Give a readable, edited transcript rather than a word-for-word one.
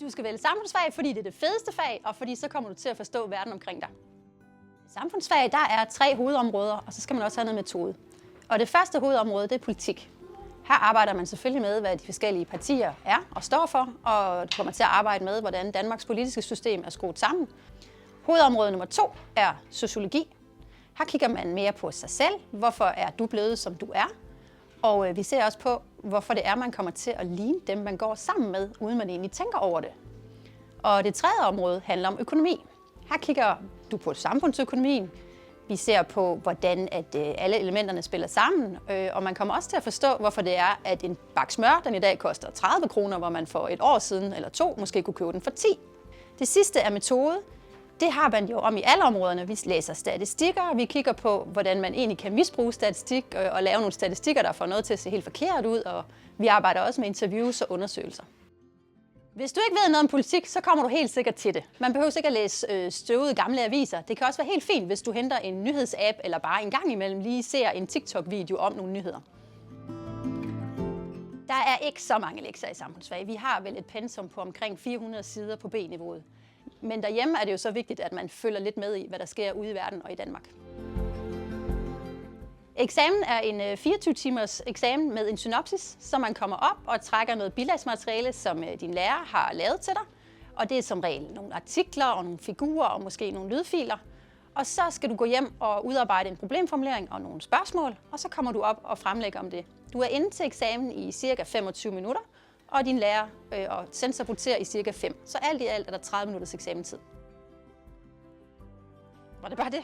Du skal vælge samfundsfag, fordi det er det fedeste fag, og fordi så kommer du til at forstå verden omkring dig. Samfundsfag, der er 3 hovedområder, og så skal man også have noget metode. Og det første hovedområde, det er politik. Her arbejder man selvfølgelig med, hvad de forskellige partier er og står for, og du kommer til at arbejde med, hvordan Danmarks politiske system er skruet sammen. Hovedområde nummer 2 er sociologi. Her kigger man mere på sig selv. Hvorfor er du blevet, som du er? Og vi ser også på, hvorfor det er, man kommer til at ligne dem, man går sammen med, uden man egentlig tænker over det. Og det tredje område handler om økonomi. Her kigger du på samfundsøkonomien. Vi ser på, hvordan alle elementerne spiller sammen, og man kommer også til at forstå, hvorfor det er, at en bakke smør, den i dag koster 30 kroner, hvor man for et år siden eller 2 måske kunne købe den for 10. Det sidste er metode. Det har man jo om i alle områderne. Vi læser statistikker, vi kigger på, hvordan man egentlig kan misbruge statistik og lave nogle statistikker, der får noget til at se helt forkert ud, og vi arbejder også med interviews og undersøgelser. Hvis du ikke ved noget om politik, så kommer du helt sikkert til det. Man behøver ikke at læse støvede gamle aviser. Det kan også være helt fint, hvis du henter en nyhedsapp eller bare en gang imellem lige ser en TikTok-video om nogle nyheder. Der er ikke så mange lektier i samfundsfag. Vi har vel et pensum på omkring 400 sider på B-niveauet. Men derhjemme er det jo så vigtigt, at man følger lidt med i, hvad der sker ude i verden og i Danmark. Eksamen er en 24-timers eksamen med en synopsis, så man kommer op og trækker noget bilagsmateriale, som din lærer har lavet til dig. Og det er som regel nogle artikler og nogle figurer og måske nogle lydfiler. Og så skal du gå hjem og udarbejde en problemformulering og nogle spørgsmål, og så kommer du op og fremlægger om det. Du er inde til eksamen i cirka 25 minutter, og din lærer og censor voterer i cirka 5. Så alt i alt er der 30 minutters eksamentid. Var det bare det?